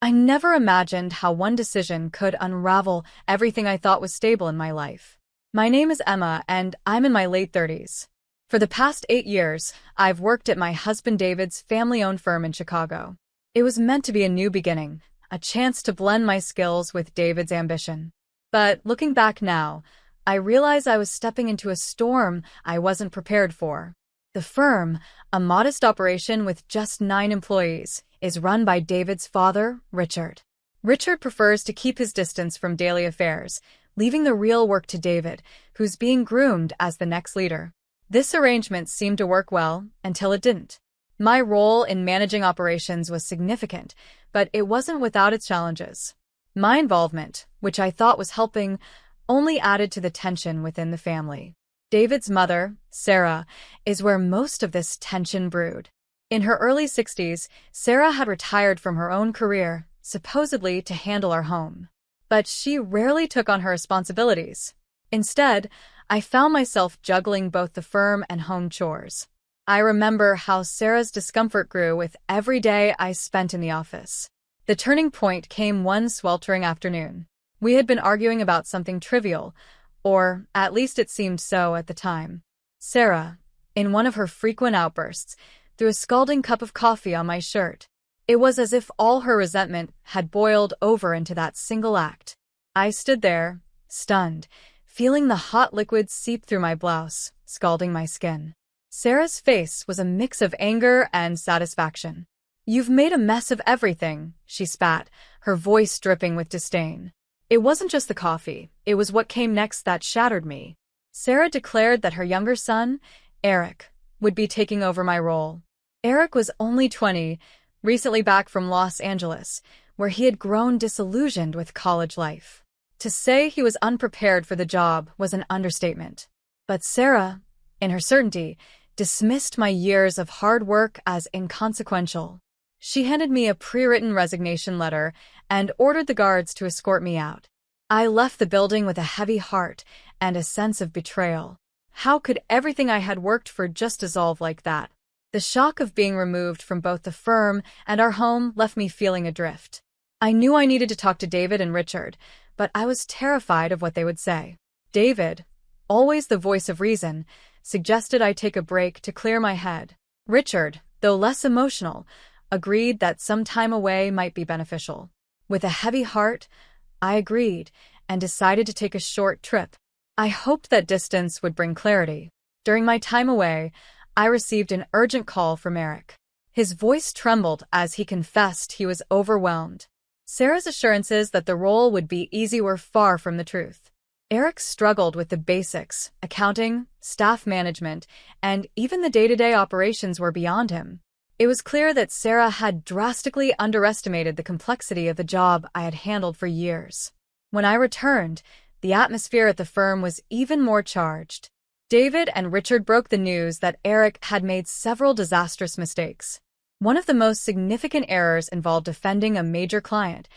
I never imagined how one decision could unravel everything I thought was stable in my life. My name is Emma, and I'm in my late 30s. For the past 8 years, I've worked at my husband David's family-owned firm in Chicago. It was meant to be a new beginning, a chance to blend my skills with David's ambition. But looking back now, I realize I was stepping into a storm I wasn't prepared for. The firm, a modest operation with just 9 employees, is run by David's father, Richard. Richard prefers to keep his distance from daily affairs, leaving the real work to David, who's being groomed as the next leader. This arrangement seemed to work well until it didn't. My role in managing operations was significant, but it wasn't without its challenges. My involvement, which I thought was helping, only added to the tension within the family. David's mother, Sarah, is where most of this tension brewed. In her early 60s, Sarah had retired from her own career, supposedly to handle our home. But she rarely took on her responsibilities. Instead, I found myself juggling both the firm and home chores. I remember how Sarah's discomfort grew with every day I spent in the office. The turning point came one sweltering afternoon. We had been arguing about something trivial, or at least it seemed so at the time. Sarah, in one of her frequent outbursts, threw a scalding cup of coffee on my shirt. It was as if all her resentment had boiled over into that single act. I stood there, stunned, feeling the hot liquid seep through my blouse, scalding my skin. Sarah's face was a mix of anger and satisfaction. "You've made a mess of everything," she spat, her voice dripping with disdain. It wasn't just the coffee, it was what came next that shattered me. Sarah declared that her younger son, Eric, would be taking over my role. Eric was only 20, recently back from Los Angeles, where he had grown disillusioned with college life. To say he was unprepared for the job was an understatement. But Sarah, in her certainty, dismissed my years of hard work as inconsequential. She handed me a pre-written resignation letter and ordered the guards to escort me out. I left the building with a heavy heart and a sense of betrayal. How could everything I had worked for just dissolve like that? The shock of being removed from both the firm and our home left me feeling adrift. I knew I needed to talk to David and Richard, but I was terrified of what they would say. David, always the voice of reason, suggested I take a break to clear my head. Richard, though less emotional, agreed that some time away might be beneficial. With a heavy heart, I agreed and decided to take a short trip. I hoped that distance would bring clarity. During my time away, I received an urgent call from Eric. His voice trembled as he confessed he was overwhelmed. Sarah's assurances that the role would be easy were far from the truth. Eric struggled with the basics, accounting, staff management, and even the day-to-day operations were beyond him. It was clear that Sarah had drastically underestimated the complexity of the job I had handled for years. When I returned, the atmosphere at the firm was even more charged. David and Richard broke the news that Eric had made several disastrous mistakes. One of the most significant errors involved defending a major client,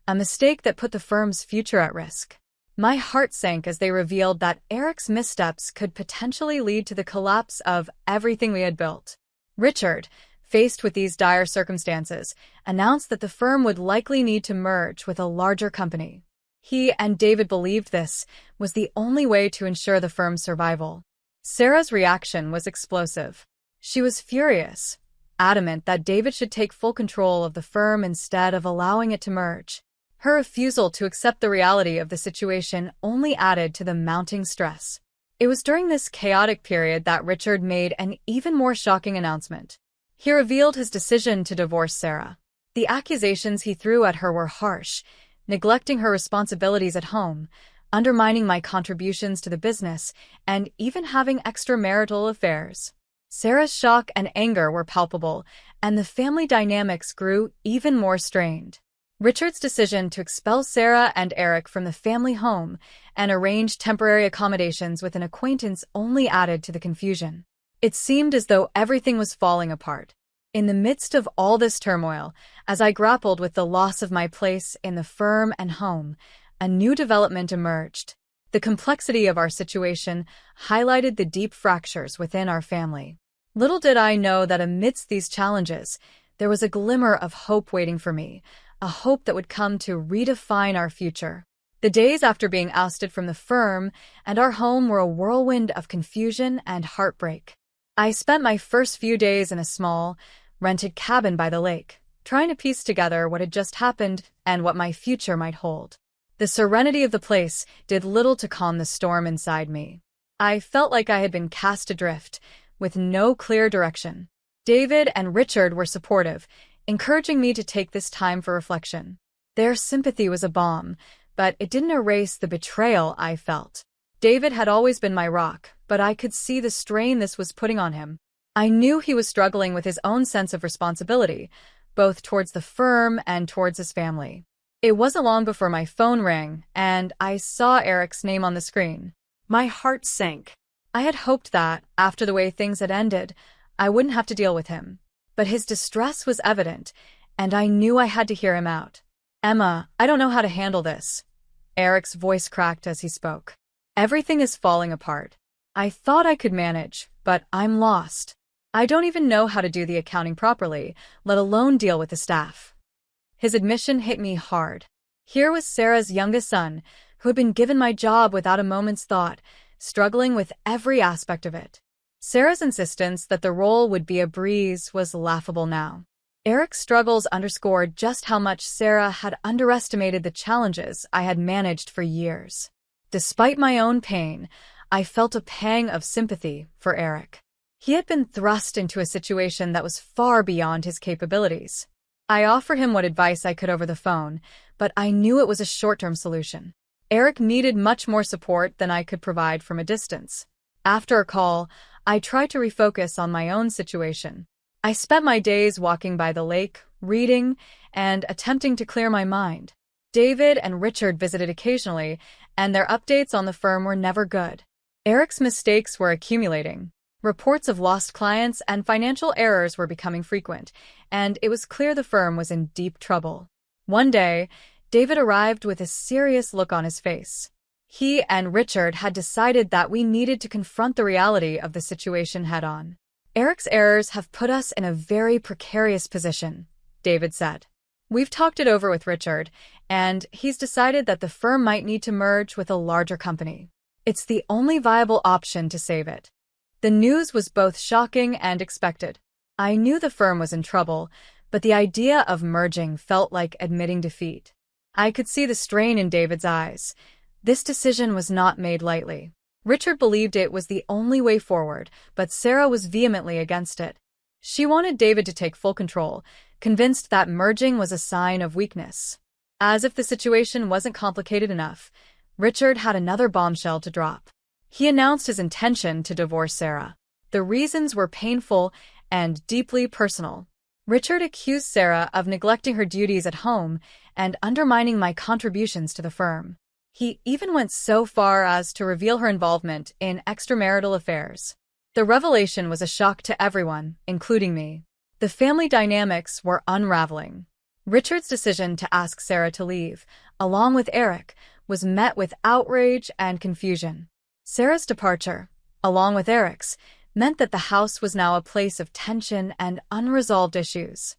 a mistake that put the firm's future at risk. My heart sank as they revealed that Eric's missteps could potentially lead to the collapse of everything we had built. Richard, faced with these dire circumstances, announced that the firm would likely need to merge with a larger company. He and David believed this was the only way to ensure the firm's survival. Sarah's reaction was explosive. She was furious, adamant that David should take full control of the firm instead of allowing it to merge. Her refusal to accept the reality of the situation only added to the mounting stress. It was during this chaotic period that Richard made an even more shocking announcement. He revealed his decision to divorce Sarah. The accusations he threw at her were harsh, neglecting her responsibilities at home, undermining my contributions to the business, and even having extramarital affairs. Sarah's shock and anger were palpable, and the family dynamics grew even more strained. Richard's decision to expel Sarah and Eric from the family home and arrange temporary accommodations with an acquaintance only added to the confusion. It seemed as though everything was falling apart. In the midst of all this turmoil, as I grappled with the loss of my place in the firm and home, a new development emerged. The complexity of our situation highlighted the deep fractures within our family. Little did I know that amidst these challenges, there was a glimmer of hope waiting for me, a hope that would come to redefine our future. The days after being ousted from the firm and our home were a whirlwind of confusion and heartbreak. I spent my first few days in a small, rented cabin by the lake, trying to piece together what had just happened and what my future might hold. The serenity of the place did little to calm the storm inside me. I felt like I had been cast adrift, with no clear direction. David and Richard were supportive, encouraging me to take this time for reflection. Their sympathy was a balm, but it didn't erase the betrayal I felt. David had always been my rock, but I could see the strain this was putting on him. I knew he was struggling with his own sense of responsibility, both towards the firm and towards his family. It wasn't long before my phone rang, and I saw Eric's name on the screen. My heart sank. I had hoped that, after the way things had ended, I wouldn't have to deal with him. But his distress was evident, and I knew I had to hear him out. "Emma, I don't know how to handle this." Eric's voice cracked as he spoke. "Everything is falling apart. I thought I could manage, but I'm lost. I don't even know how to do the accounting properly, let alone deal with the staff." His admission hit me hard. Here was Sarah's youngest son, who had been given my job without a moment's thought, struggling with every aspect of it. Sarah's insistence that the role would be a breeze was laughable now. Eric's struggles underscored just how much Sarah had underestimated the challenges I had managed for years. Despite my own pain, I felt a pang of sympathy for Eric. He had been thrust into a situation that was far beyond his capabilities. I offered him what advice I could over the phone, but I knew it was a short-term solution. Eric needed much more support than I could provide from a distance. After a call, I tried to refocus on my own situation. I spent my days walking by the lake, reading, and attempting to clear my mind. David and Richard visited occasionally, and their updates on the firm were never good. Eric's mistakes were accumulating. Reports of lost clients and financial errors were becoming frequent, and it was clear the firm was in deep trouble. One day, David arrived with a serious look on his face. He and Richard had decided that we needed to confront the reality of the situation head-on. "Eric's errors have put us in a very precarious position," David said. "We've talked it over with Richard, and he's decided that the firm might need to merge with a larger company. It's the only viable option to save it." The news was both shocking and expected. I knew the firm was in trouble, but the idea of merging felt like admitting defeat. I could see the strain in David's eyes. This decision was not made lightly. Richard believed it was the only way forward, but Sarah was vehemently against it. She wanted David to take full control, convinced that merging was a sign of weakness. As if the situation wasn't complicated enough, Richard had another bombshell to drop. He announced his intention to divorce Sarah. The reasons were painful and deeply personal. Richard accused Sarah of neglecting her duties at home and undermining my contributions to the firm. He even went so far as to reveal her involvement in extramarital affairs. The revelation was a shock to everyone, including me. The family dynamics were unraveling. Richard's decision to ask Sarah to leave, along with Eric, was met with outrage and confusion. Sarah's departure, along with Eric's, meant that the house was now a place of tension and unresolved issues.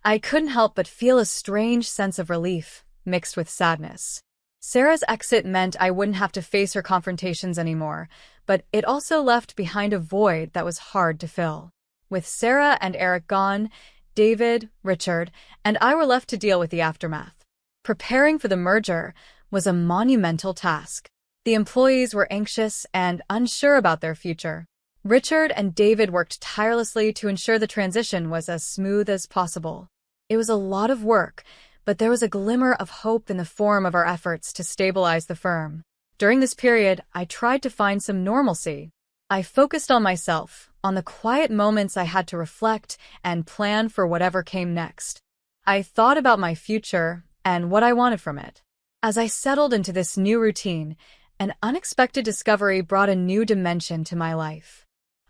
I couldn't help but feel a strange sense of relief, mixed with sadness. Sarah's exit meant I wouldn't have to face her confrontations anymore, but it also left behind a void that was hard to fill. With Sarah and Eric gone, David, Richard, and I were left to deal with the aftermath. Preparing for the merger was a monumental task. The employees were anxious and unsure about their future. Richard and David worked tirelessly to ensure the transition was as smooth as possible. It was a lot of work, but there was a glimmer of hope in the form of our efforts to stabilize the firm. During this period, I tried to find some normalcy. I focused on myself, on the quiet moments I had to reflect and plan for whatever came next. I thought about my future and what I wanted from it. As I settled into this new routine, an unexpected discovery brought a new dimension to my life.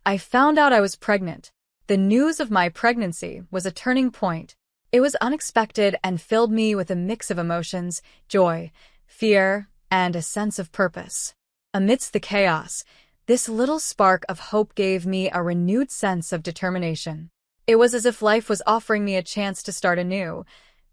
I found out I was pregnant. The news of my pregnancy was a turning point. It was unexpected and filled me with a mix of emotions, joy, fear, and a sense of purpose. Amidst the chaos, this little spark of hope gave me a renewed sense of determination. It was as if life was offering me a chance to start anew,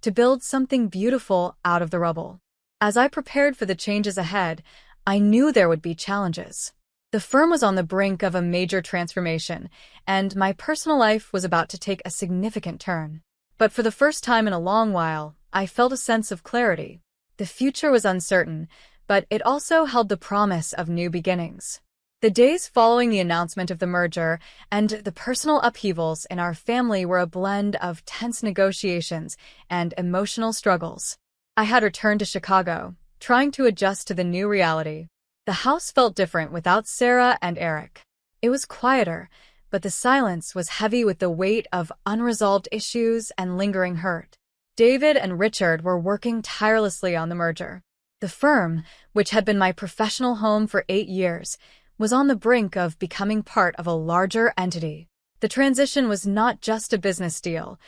to build something beautiful out of the rubble. As I prepared for the changes ahead, I knew there would be challenges. The firm was on the brink of a major transformation, and my personal life was about to take a significant turn. But for the first time in a long while, I felt a sense of clarity. The future was uncertain, but it also held the promise of new beginnings. The days following the announcement of the merger and the personal upheavals in our family were a blend of tense negotiations and emotional struggles. I had returned to Chicago, trying to adjust to the new reality. The house felt different without Sarah and Eric. It was quieter, but the silence was heavy with the weight of unresolved issues and lingering hurt. David and Richard were working tirelessly on the merger. The firm, which had been my professional home for 8 years, was on the brink of becoming part of a larger entity. The transition was not just a business deal,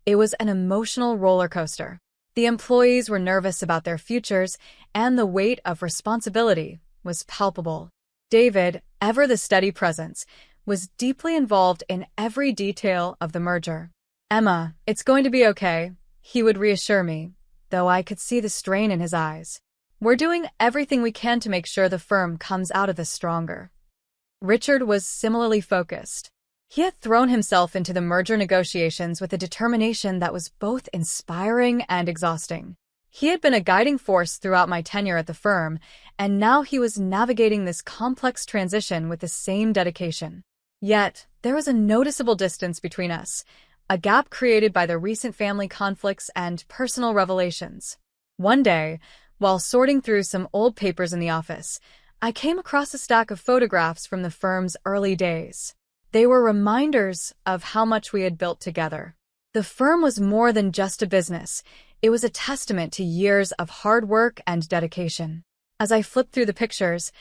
it was an emotional roller coaster. The employees were nervous about their futures, and the weight of responsibility was palpable. David, ever the steady presence, was deeply involved in every detail of the merger. "Emma, it's going to be okay," he would reassure me, though I could see the strain in his eyes. "We're doing everything we can to make sure the firm comes out of this stronger." Richard was similarly focused. He had thrown himself into the merger negotiations with a determination that was both inspiring and exhausting. He had been a guiding force throughout my tenure at the firm, and now he was navigating this complex transition with the same dedication. Yet, there was a noticeable distance between us, a gap created by the recent family conflicts and personal revelations. One day, while sorting through some old papers in the office, I came across a stack of photographs from the firm's early days. They were reminders of how much we had built together. The firm was more than just a business. It was a testament to years of hard work and dedication. As I flipped through the pictures,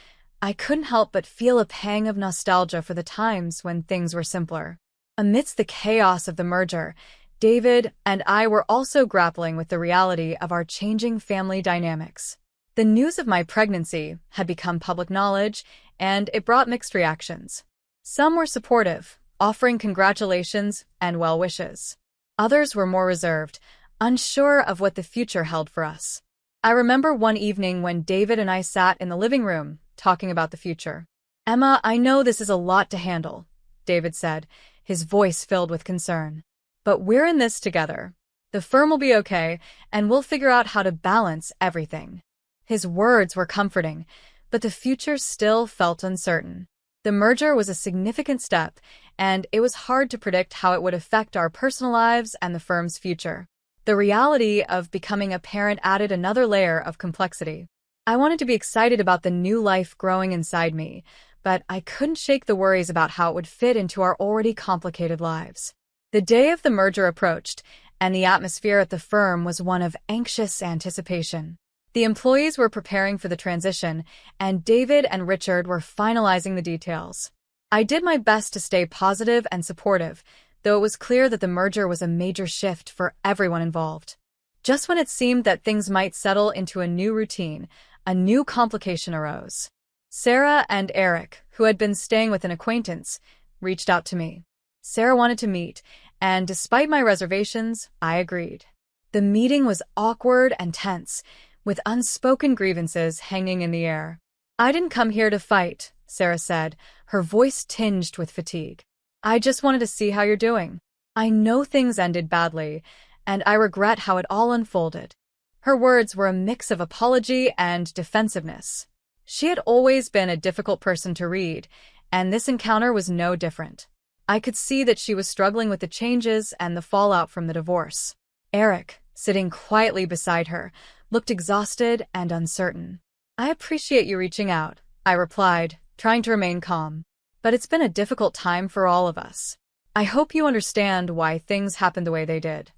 I couldn't help but feel a pang of nostalgia for the times when things were simpler. Amidst the chaos of the merger, David and I were also grappling with the reality of our changing family dynamics. The news of my pregnancy had become public knowledge, and it brought mixed reactions. Some were supportive, offering congratulations and well wishes. Others were more reserved, unsure of what the future held for us. I remember one evening when David and I sat in the living room, talking about the future. "Emma, I know this is a lot to handle," David said, his voice filled with concern. "But we're in this together. The firm will be okay, and we'll figure out how to balance everything." His words were comforting, but the future still felt uncertain. The merger was a significant step, and it was hard to predict how it would affect our personal lives and the firm's future. The reality of becoming a parent added another layer of complexity. I wanted to be excited about the new life growing inside me, but I couldn't shake the worries about how it would fit into our already complicated lives. The day of the merger approached, and the atmosphere at the firm was one of anxious anticipation. The employees were preparing for the transition, and David and Richard were finalizing the details. I did my best to stay positive and supportive, though it was clear that the merger was a major shift for everyone involved. Just when it seemed that things might settle into a new routine, a new complication arose. Sarah and Eric, who had been staying with an acquaintance, reached out to me. Sarah wanted to meet, and despite my reservations, I agreed. The meeting was awkward and tense, with unspoken grievances hanging in the air. "I didn't come here to fight," Sarah said, her voice tinged with fatigue. "I just wanted to see how you're doing. I know things ended badly, and I regret how it all unfolded." Her words were a mix of apology and defensiveness. She had always been a difficult person to read, and this encounter was no different. I could see that she was struggling with the changes and the fallout from the divorce. Eric, sitting quietly beside her, looked exhausted and uncertain. "I appreciate you reaching out," I replied, trying to remain calm. "But it's been a difficult time for all of us. I hope you understand why things happened the way they did."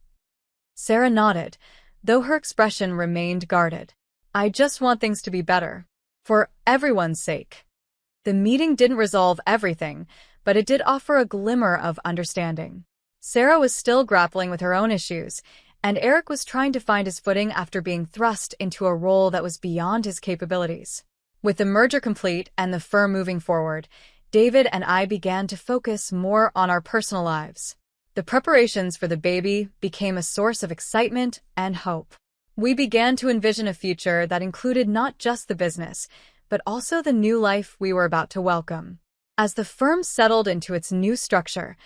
Sarah nodded, though her expression remained guarded. "I just want things to be better. For everyone's sake." The meeting didn't resolve everything, but it did offer a glimmer of understanding. Sarah was still grappling with her own issues, and Eric was trying to find his footing after being thrust into a role that was beyond his capabilities. With the merger complete and the firm moving forward, David and I began to focus more on our personal lives. The preparations for the baby became a source of excitement and hope. We began to envision a future that included not just the business, but also the new life we were about to welcome. As the firm settled into its new structure,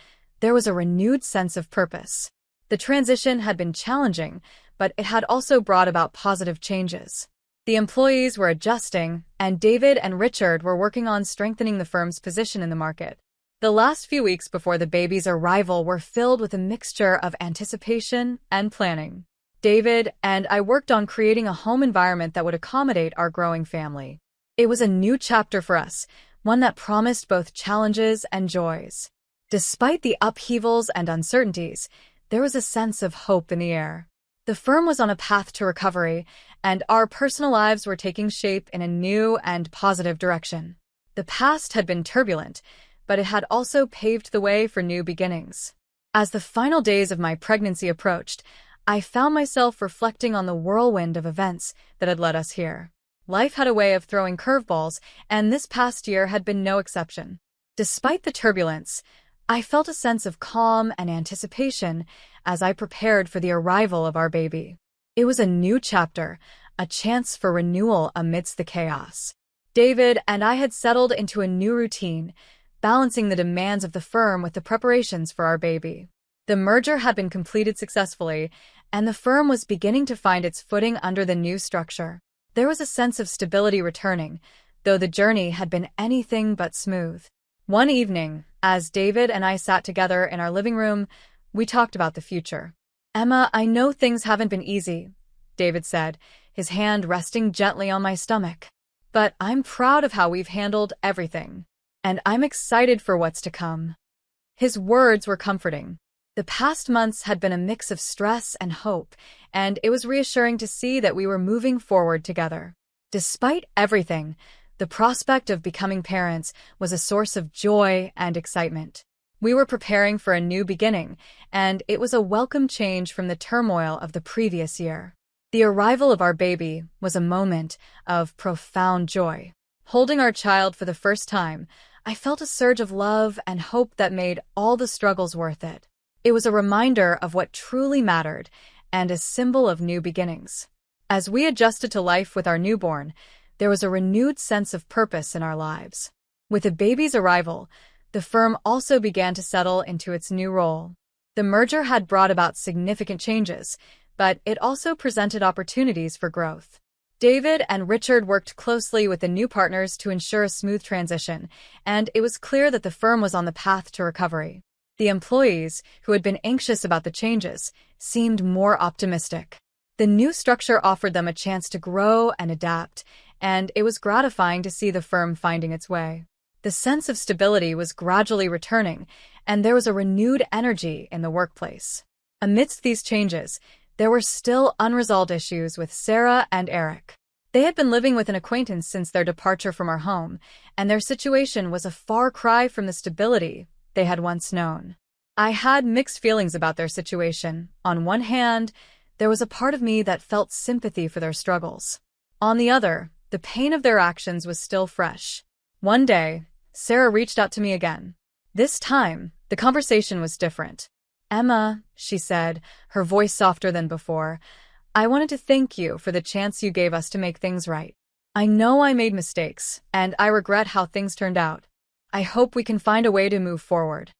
there was a renewed sense of purpose. The transition had been challenging, but it had also brought about positive changes. The employees were adjusting, and David and Richard were working on strengthening the firm's position in the market. The last few weeks before the baby's arrival were filled with a mixture of anticipation and planning. David and I worked on creating a home environment that would accommodate our growing family. It was a new chapter for us, one that promised both challenges and joys. Despite the upheavals and uncertainties, there was a sense of hope in the air. The firm was on a path to recovery, and our personal lives were taking shape in a new and positive direction. The past had been turbulent, but it had also paved the way for new beginnings. As the final days of my pregnancy approached, I found myself reflecting on the whirlwind of events that had led us here. Life had a way of throwing curveballs, and this past year had been no exception. Despite the turbulence, I felt a sense of calm and anticipation as I prepared for the arrival of our baby. It was a new chapter, a chance for renewal amidst the chaos. David and I had settled into a new routine, balancing the demands of the firm with the preparations for our baby. The merger had been completed successfully, and the firm was beginning to find its footing under the new structure. There was a sense of stability returning, though the journey had been anything but smooth. One evening, as David and I sat together in our living room, we talked about the future. "Emma, I know things haven't been easy," David said, his hand resting gently on my stomach. "But I'm proud of how we've handled everything, and I'm excited for what's to come." His words were comforting. The past months had been a mix of stress and hope, and it was reassuring to see that we were moving forward together. Despite everything, the prospect of becoming parents was a source of joy and excitement. We were preparing for a new beginning, and it was a welcome change from the turmoil of the previous year. The arrival of our baby was a moment of profound joy. Holding our child for the first time, I felt a surge of love and hope that made all the struggles worth it. It was a reminder of what truly mattered and a symbol of new beginnings. As we adjusted to life with our newborn, there was a renewed sense of purpose in our lives. With the baby's arrival, the firm also began to settle into its new role. The merger had brought about significant changes, but it also presented opportunities for growth. David and Richard worked closely with the new partners to ensure a smooth transition, and it was clear that the firm was on the path to recovery. The employees, who had been anxious about the changes, seemed more optimistic. The new structure offered them a chance to grow and adapt, and it was gratifying to see the firm finding its way. The sense of stability was gradually returning, and there was a renewed energy in the workplace. Amidst these changes, there were still unresolved issues with Sarah and Eric. They had been living with an acquaintance since their departure from our home, and their situation was a far cry from the stability they had once known. I had mixed feelings about their situation. On one hand, there was a part of me that felt sympathy for their struggles. On the other, the pain of their actions was still fresh. One day, Sarah reached out to me again. This time, the conversation was different. "Emma," she said, her voice softer than before, "I wanted to thank you for the chance you gave us to make things right. I know I made mistakes, and I regret how things turned out. I hope we can find a way to move forward."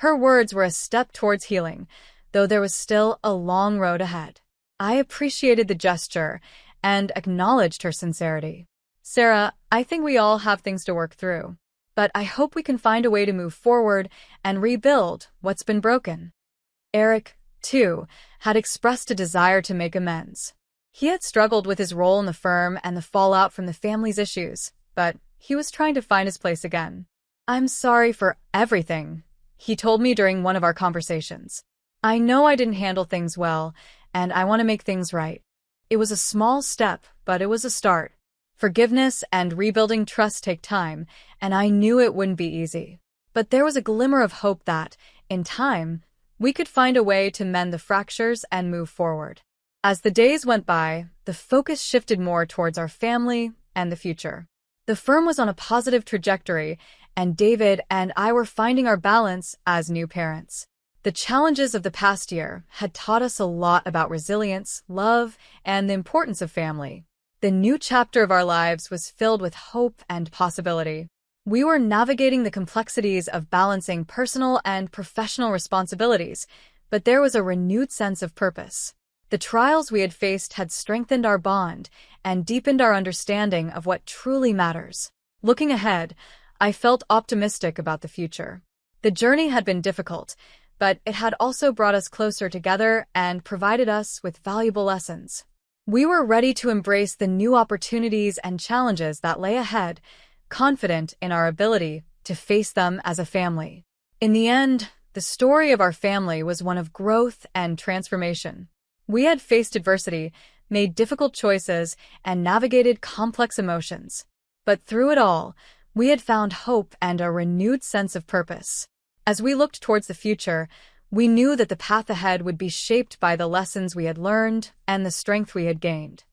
Her words were a step towards healing, though there was still a long road ahead. I appreciated the gesture and acknowledged her sincerity. "Sarah, I think we all have things to work through, but I hope we can find a way to move forward and rebuild what's been broken." Eric, too, had expressed a desire to make amends. He had struggled with his role in the firm and the fallout from the family's issues, but he was trying to find his place again. "I'm sorry for everything," he told me during one of our conversations. "I know I didn't handle things well, and I want to make things right." It was a small step, but it was a start. Forgiveness and rebuilding trust take time, and I knew it wouldn't be easy. But there was a glimmer of hope that, in time, we could find a way to mend the fractures and move forward. As the days went by, the focus shifted more towards our family and the future. The firm was on a positive trajectory, and David and I were finding our balance as new parents. The challenges of the past year had taught us a lot about resilience, love, and the importance of family. The new chapter of our lives was filled with hope and possibility. We were navigating the complexities of balancing personal and professional responsibilities, but there was a renewed sense of purpose. The trials we had faced had strengthened our bond and deepened our understanding of what truly matters. Looking ahead, I felt optimistic about the future. The journey had been difficult, but it had also brought us closer together and provided us with valuable lessons. We were ready to embrace the new opportunities and challenges that lay ahead, confident in our ability to face them as a family. In the end, the story of our family was one of growth and transformation. We had faced adversity, made difficult choices, and navigated complex emotions. But through it all, we had found hope and a renewed sense of purpose. As we looked towards the future, we knew that the path ahead would be shaped by the lessons we had learned and the strength we had gained.